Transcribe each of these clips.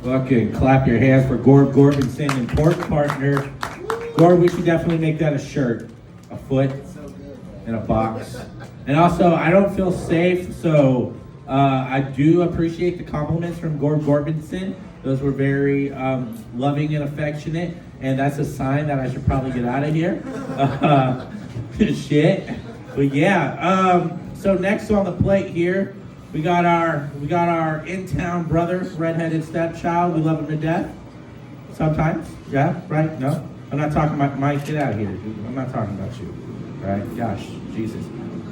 Fucking clap your hands for Gorb Gorbinson and Pork Partner. Gorb, we should definitely make that a shirt. A foot in a box. And also, I don't feel safe, so I do appreciate the compliments from Gorb Gorbinson. Those were very loving and affectionate, and that's a sign that I should probably get out of here. Shit. But yeah, so next on the plate here, we got our in-town brother, redheaded stepchild. We love him to death. Sometimes, yeah, right? No, I'm not talking about Mike. Get out of here, dude. I'm not talking about you, right? Gosh, Jesus.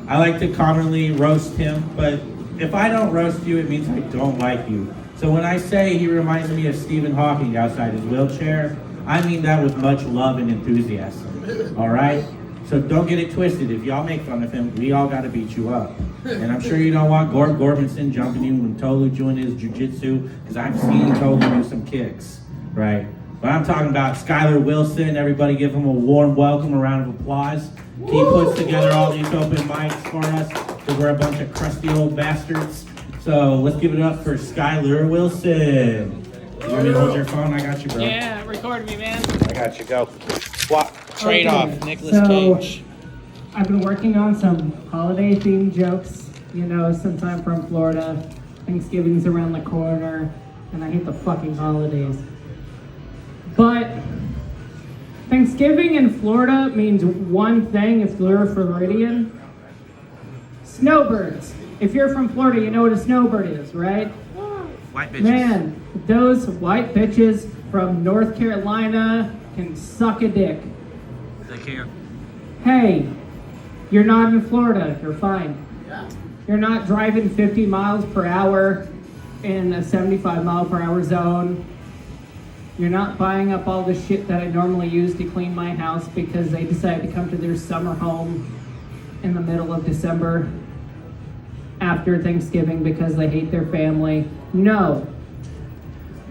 I like to commonly roast him, but if I don't roast you, it means I don't like you. So when I say he reminds me of Stephen Hawking outside his wheelchair, I mean that with much love and enthusiasm. All right? So don't get it twisted. If y'all make fun of him, we all got to beat you up. And I'm sure you don't want Gorb Gorbinson jumping you when Tolu doing his jujitsu, because I've seen Tolu do some kicks, right? But I'm talking about Skylar Wilson. Everybody give him a warm welcome, a round of applause. He puts together all these open mics for us, because we're a bunch of crusty old bastards. So let's give it up for Skylar Wilson. You want me to hold your phone? I got you, bro. Yeah, record me, man. I got you. Go. Swap. Trade off. Nicolas Cage. I've been working on some holiday-themed jokes. You know, since I'm from Florida, Thanksgiving's around the corner, and I hate the fucking holidays. But Thanksgiving in Florida means one thing if you're Floridian. Snowbirds. If you're from Florida, you know what a snowbird is, right? White bitches. Man, those white bitches from North Carolina can suck a dick. They can. Hey, you're not in Florida, you're fine. You're not driving 50 miles per hour in a 75 mile per hour zone. You're not buying up all the shit that I normally use to clean my house because they decided to come to their summer home in the middle of December after Thanksgiving because they hate their family. No.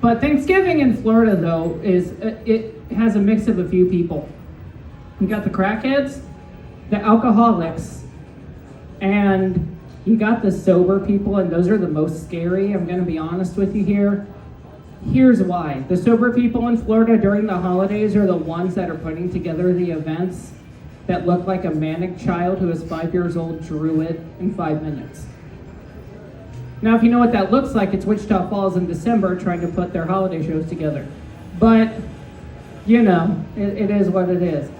But Thanksgiving in Florida, though, it has a mix of a few people. You got the crackheads, the alcoholics, and you got the sober people, and those are the most scary. I'm going to be honest with you here. Here's why. The sober people in Florida during the holidays are the ones that are putting together the events that look like a manic child who is 5 years old drew it in 5 minutes. Now, if you know what that looks like, it's Wichita Falls in December trying to put their holiday shows together. But, you know, it is what it is.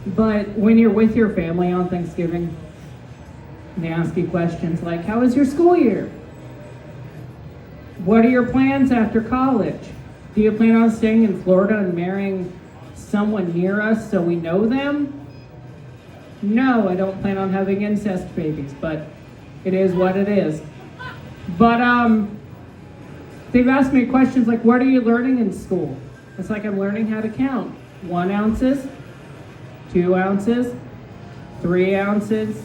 But when you're with your family on Thanksgiving, they ask you questions like, how was your school year? What are your plans after college? Do you plan on staying in Florida and marrying someone near us so we know them? No, I don't plan on having incest babies, but it is what it is. But they've asked me questions like, what are you learning in school? It's like I'm learning how to count. 1 ounces, 2 ounces, 3 ounces.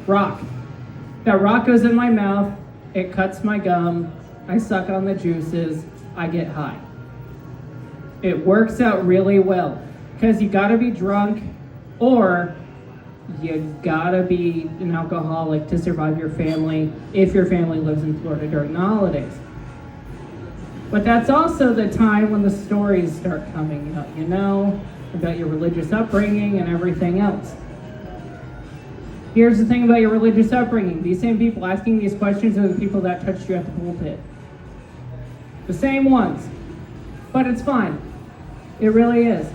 Rock. That rock goes in my mouth, it cuts my gum, I suck on the juices, I get high. It works out really well, because you gotta be drunk, or you gotta be an alcoholic to survive your family, if your family lives in Florida during the holidays. But that's also the time when the stories start coming up, you know, about your religious upbringing and everything else. Here's the thing about your religious upbringing. These same people asking these questions are the people that touched you at the pulpit. The same ones. But it's fine. It really is.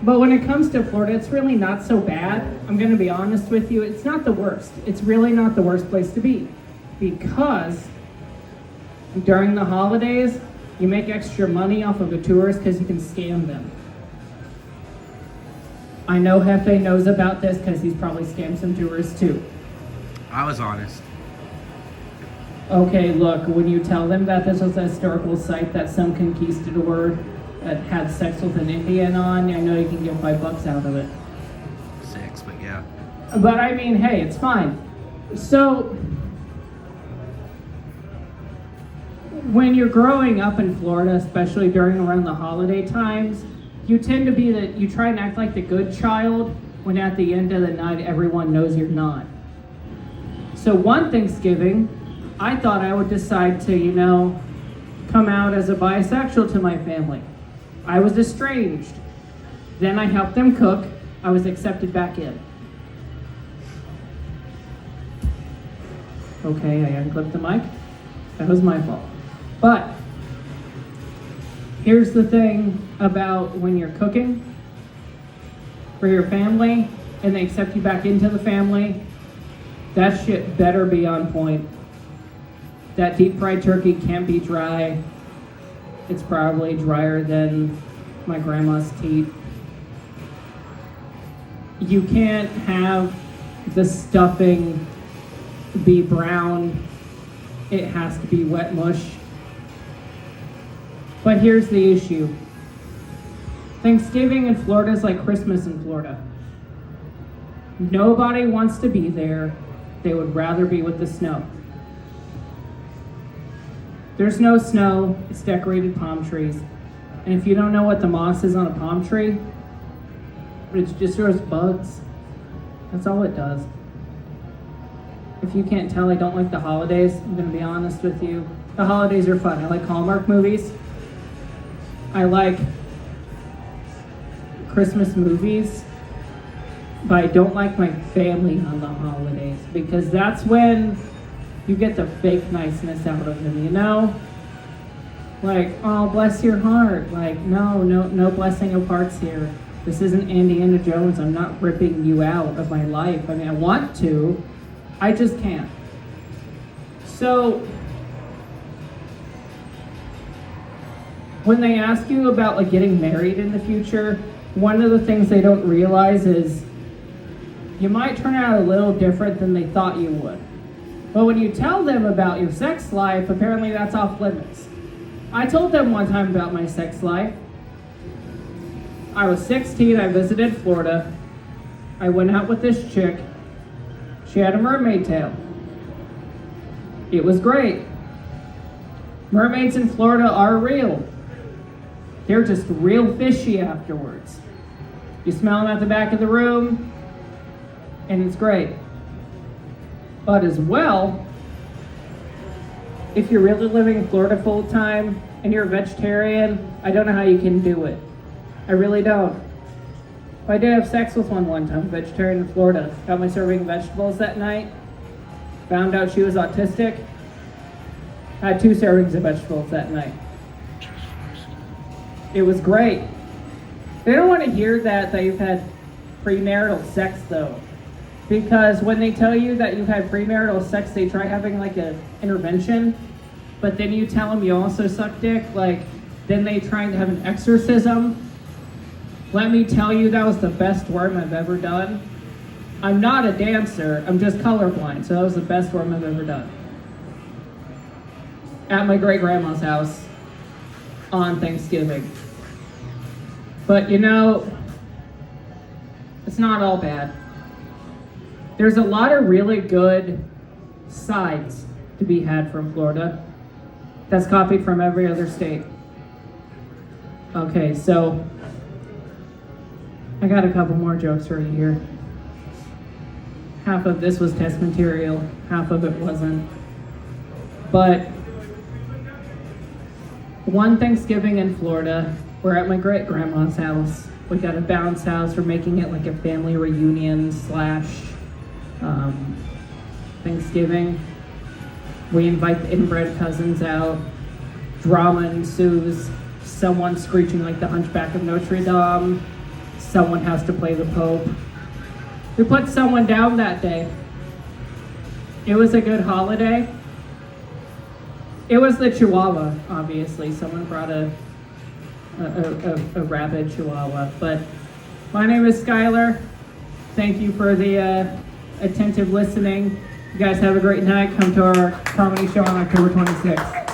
But when it comes to Florida, it's really not so bad. I'm going to be honest with you. It's not the worst. It's really not the worst place to be. Because during the holidays, you make extra money off of the tourists because you can scam them. I know Hefe knows about this because he's probably scammed some tourists too. I was honest. Okay, look, when you tell them that this was a historical site that some conquistador that had sex with an Indian on, I know you can get $5 out of it. 6, but yeah. But I mean, hey, it's fine. So, when you're growing up in Florida, especially around the holiday times, you tend to be you try and act like the good child when at the end of the night everyone knows you're not. So one Thanksgiving, I thought I would decide to, come out as a bisexual to my family. I was estranged. Then I helped them cook. I was accepted back in. Okay, I unclipped the mic. That was my fault. But here's the thing about when you're cooking for your family and they accept you back into the family, that shit better be on point. That deep fried turkey can't be dry. It's probably drier than my grandma's teeth. You can't have the stuffing be brown. It has to be wet mush. But here's the issue. Thanksgiving in Florida is like Christmas in Florida. Nobody wants to be there. They would rather be with the snow. There's no snow, it's decorated palm trees. And if you don't know what the moss is on a palm tree, it just throws bugs. That's all it does. If you can't tell, I don't like the holidays. I'm gonna be honest with you. The holidays are fun. I like Hallmark movies. I like Christmas movies. But I don't like my family on the holidays because that's when you get the fake niceness out of them, you know? Like, oh, bless your heart. Like, no blessing of hearts here. This isn't Indiana Jones. I'm not ripping you out of my life. I mean, I want to. I just can't. So, when they ask you about like getting married in the future, one of the things they don't realize is you might turn out a little different than they thought you would. But when you tell them about your sex life, apparently that's off limits. I told them one time about my sex life. I was 16, I visited Florida. I went out with this chick. She had a mermaid tail. It was great. Mermaids in Florida are real. They're just real fishy afterwards. You smell them at the back of the room, and it's great. But as well, if you're really living in Florida full time and you're a vegetarian, I don't know how you can do it. I really don't. I did have sex with one time, vegetarian in Florida. Got my serving vegetables that night. Found out she was autistic. I had 2 servings of vegetables that night. It was great. They don't want to hear that you've had premarital sex though. Because when they tell you that you've had premarital sex, they try having like an intervention. But then you tell them you also suck dick, like then they try to have an exorcism. Let me tell you, that was the best worm I've ever done. I'm not a dancer, I'm just colorblind, so that was the best worm I've ever done. At my great-grandma's house on Thanksgiving. But you know, it's not all bad. There's a lot of really good sides to be had from Florida that's copied from every other state. Okay, so I got a couple more jokes for you here. Half of this was test material, half of it wasn't. But one Thanksgiving in Florida, we're at my great-grandma's house. We got a bounce house. We're making it like a family reunion / Thanksgiving. We invite the inbred cousins out. Drama ensues. Someone screeching like the Hunchback of Notre Dame. Someone has to play the Pope. We put someone down that day. It was a good holiday. It was the Chihuahua, obviously. Someone brought a rabid Chihuahua. But my name is Skylar. Thank you for the attentive listening. You guys have a great night. Come to our comedy show on October 26th.